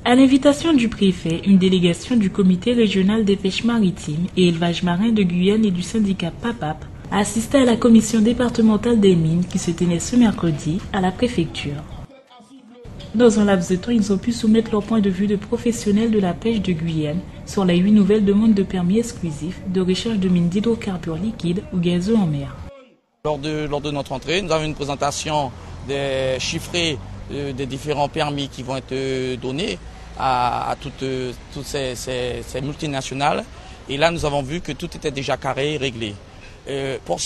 À l'invitation du préfet, une délégation du comité régional des pêches maritimes et élevages marins de Guyane et du syndicat PAPAP a assisté à la commission départementale des mines qui se tenait ce mercredi à la préfecture. Dans un laps de temps, ils ont pu soumettre leur point de vue de professionnels de la pêche de Guyane sur les 8 nouvelles demandes de permis exclusifs de recherche de mines d'hydrocarbures liquides ou gazeux en mer. Lors de notre entrée, nous avons une présentation des chiffrés des différents permis qui vont être donnés à toutes ces multinationales. Et là, nous avons vu que tout était déjà carré et réglé. Pour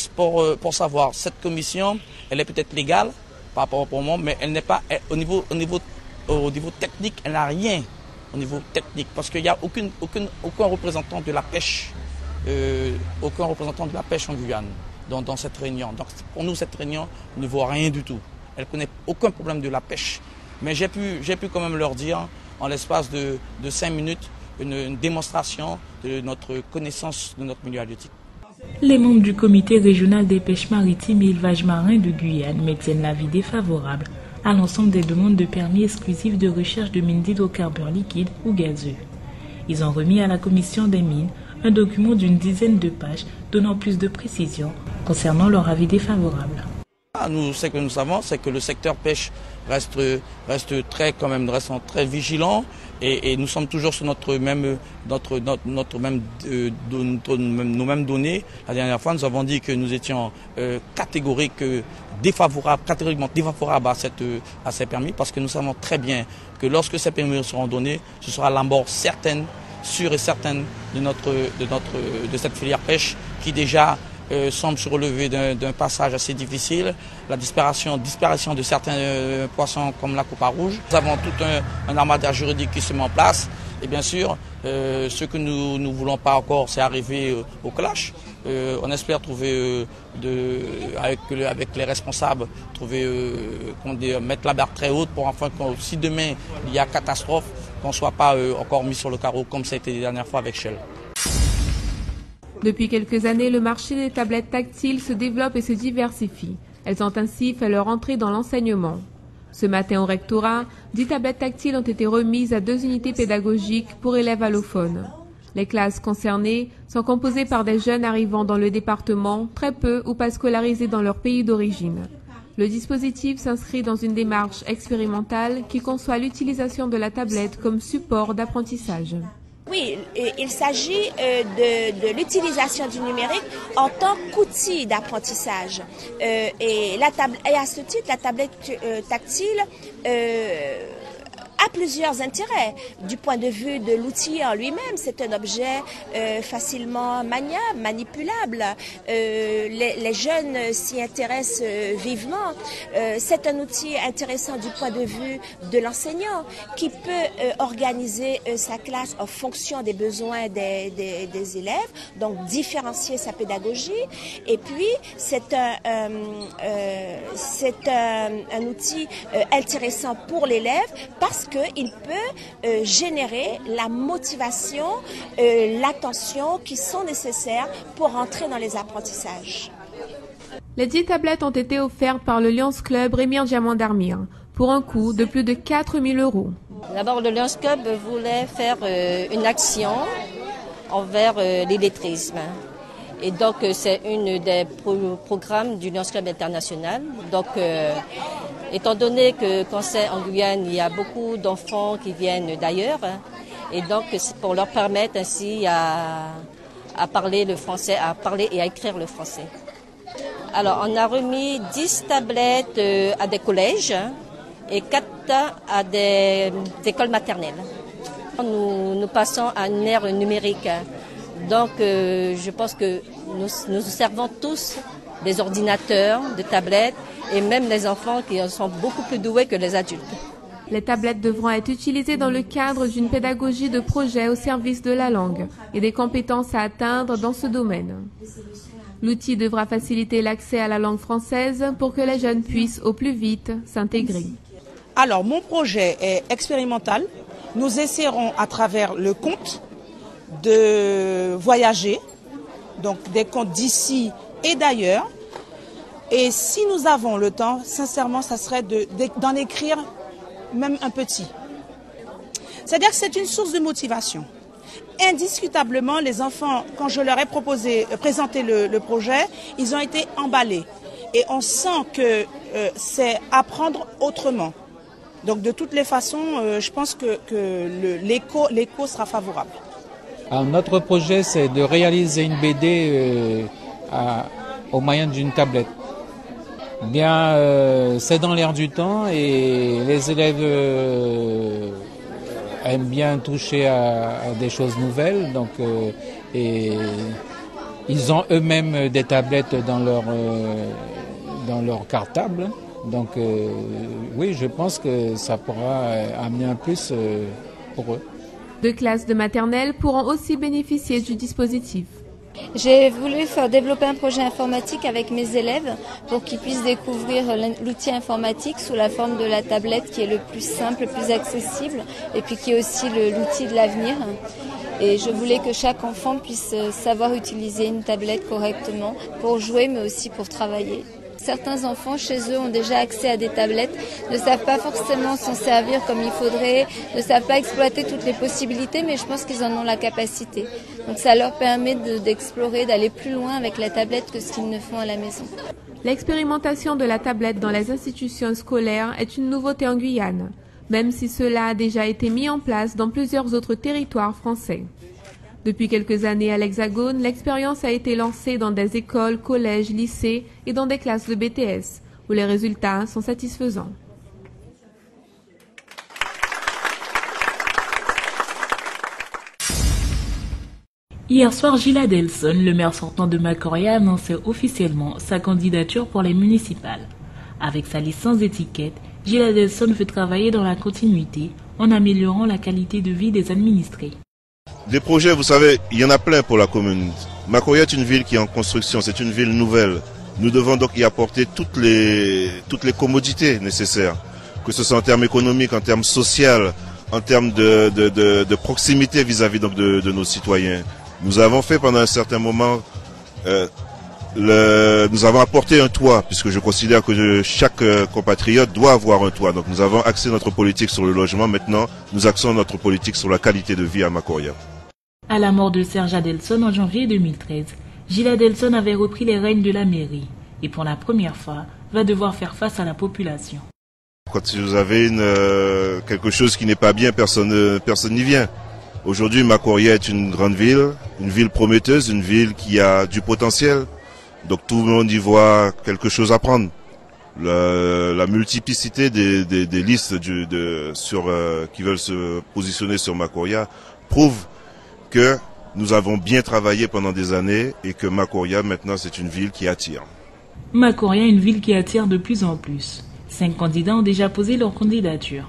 savoir, cette commission, elle est peut-être légale par rapport au moment, mais elle n'est pas au niveau technique, elle n'a rien au niveau technique, parce qu'il n'y a aucun représentant de la pêche, en Guyane dans cette réunion. Donc pour nous, cette réunion ne vaut rien du tout. Elle ne connaît aucun problème de la pêche. Mais j'ai pu quand même leur dire, en l'espace de 5 minutes, une démonstration de notre connaissance de notre milieu halieutique. Les membres du comité régional des pêches maritimes et élevages marins de Guyane maintiennent l'avis défavorable à l'ensemble des demandes de permis exclusifs de recherche de mines d'hydrocarbures liquides ou gazeux. Ils ont remis à la commission des mines un document d'une dizaine de pages donnant plus de précisions concernant leur avis défavorable. Nous, ce que nous savons, c'est que le secteur pêche reste très vigilant et nous sommes toujours sur nos mêmes données. La dernière fois, nous avons dit que nous étions catégoriquement défavorables à ces permis, parce que nous savons très bien que lorsque ces permis seront donnés, ce sera la mort sûre et certaine de cette filière pêche qui déjà semble se relever d'un passage assez difficile, la disparition de certains poissons comme la coupa rouge. Nous avons tout un armada juridique qui se met en place et bien sûr, ce que nous ne voulons pas encore, c'est arriver au clash. On espère trouver, avec les responsables, mettre la barre très haute pour enfin que si demain il y a catastrophe, qu'on ne soit pas encore mis sur le carreau comme ça a été la dernière fois avec Shell. Depuis quelques années, le marché des tablettes tactiles se développe et se diversifie. Elles ont ainsi fait leur entrée dans l'enseignement. Ce matin au rectorat, 10 tablettes tactiles ont été remises à 2 unités pédagogiques pour élèves allophones. Les classes concernées sont composées par des jeunes arrivant dans le département, très peu ou pas scolarisés dans leur pays d'origine. Le dispositif s'inscrit dans une démarche expérimentale qui conçoit l'utilisation de la tablette comme support d'apprentissage. Oui, il s'agit de l'utilisation du numérique en tant qu'outil d'apprentissage. Et à ce titre, la tablette tactile a plusieurs intérêts. Du point de vue de l'outil en lui-même, c'est un objet facilement maniable, manipulable. Les jeunes s'y intéressent vivement. C'est un outil intéressant du point de vue de l'enseignant qui peut organiser sa classe en fonction des besoins des élèves, donc différencier sa pédagogie. Et puis, c'est un outil intéressant pour l'élève parce qu'il peut générer la motivation, l'attention qui sont nécessaires pour entrer dans les apprentissages. Les 10 tablettes ont été offertes par le Lions Club Rémire Diamant d'Armire pour un coût de plus de 4 000 €. D'abord, le Lions Club voulait faire une action envers l'illettrisme. Et donc, c'est une des programmes du Lions Club International. Donc, étant donné que quand c'est en Guyane, il y a beaucoup d'enfants qui viennent d'ailleurs. Et donc, c'est pour leur permettre ainsi à parler le français, à parler et à écrire le français. Alors, on a remis 10 tablettes à des collèges et 4 à des écoles maternelles. Nous passons à une ère numérique. Donc, je pense que nous servons tous des ordinateurs, des tablettes et même les enfants qui sont beaucoup plus doués que les adultes. Les tablettes devront être utilisées dans le cadre d'une pédagogie de projet au service de la langue et des compétences à atteindre dans ce domaine. L'outil devra faciliter l'accès à la langue française pour que les jeunes puissent au plus vite s'intégrer. Alors, mon projet est expérimental. Nous essaierons à travers le conte de voyager, donc des contes d'ici et d'ailleurs. Et si nous avons le temps, sincèrement, ça serait d'en écrire même un petit. C'est-à-dire que c'est une source de motivation. Indiscutablement, les enfants, quand je leur ai présenté le projet, ils ont été emballés. Et on sent que c'est apprendre autrement. Donc de toutes les façons, je pense que l'écho sera favorable. Alors, notre projet, c'est de réaliser une BD au moyen d'une tablette. Bien, c'est dans l'air du temps et les élèves aiment bien toucher à des choses nouvelles. Donc, et ils ont eux-mêmes des tablettes dans leur cartable. Donc, oui, je pense que ça pourra amener un plus pour eux. 2 classes de maternelle pourront aussi bénéficier du dispositif. J'ai voulu faire développer un projet informatique avec mes élèves pour qu'ils puissent découvrir l'outil informatique sous la forme de la tablette qui est le plus simple, le plus accessible et puis qui est aussi l'outil de l'avenir. Et je voulais que chaque enfant puisse savoir utiliser une tablette correctement pour jouer mais aussi pour travailler. Certains enfants chez eux ont déjà accès à des tablettes, ne savent pas forcément s'en servir comme il faudrait, ne savent pas exploiter toutes les possibilités, mais je pense qu'ils en ont la capacité. Donc ça leur permet d'explorer, d'aller plus loin avec la tablette que ce qu'ils ne font à la maison. L'expérimentation de la tablette dans les institutions scolaires est une nouveauté en Guyane, même si cela a déjà été mis en place dans plusieurs autres territoires français. Depuis quelques années à l'Hexagone, l'expérience a été lancée dans des écoles, collèges, lycées et dans des classes de BTS, où les résultats sont satisfaisants. Hier soir, Gilles Adelson, le maire sortant de Macoria, annonçait officiellement sa candidature pour les municipales. Avec sa liste sans étiquette, Gilles Adelson veut travailler dans la continuité en améliorant la qualité de vie des administrés. Des projets, vous savez, il y en a plein pour la commune. Macoria est une ville qui est en construction, c'est une ville nouvelle. Nous devons donc y apporter toutes les commodités nécessaires, que ce soit en termes économiques, en termes sociaux, en termes de proximité vis-à-vis donc de nos citoyens. Nous avons fait pendant un certain moment, nous avons apporté un toit, puisque je considère que chaque compatriote doit avoir un toit. Donc nous avons axé notre politique sur le logement. Maintenant, nous axons notre politique sur la qualité de vie à Macoria. À la mort de Serge Adelson en janvier 2013, Gilles Adelson avait repris les rênes de la mairie et pour la première fois va devoir faire face à la population. Quand vous avez quelque chose qui n'est pas bien, personne n'y vient. Aujourd'hui, Macoria est une grande ville prometteuse, une ville qui a du potentiel. Donc tout le monde y voit quelque chose à prendre. La multiplicité des listes qui veulent se positionner sur Macoria prouve que nous avons bien travaillé pendant des années et que Macoria maintenant c'est une ville qui attire. Macoria est une ville qui attire de plus en plus. 5 candidats ont déjà posé leur candidature.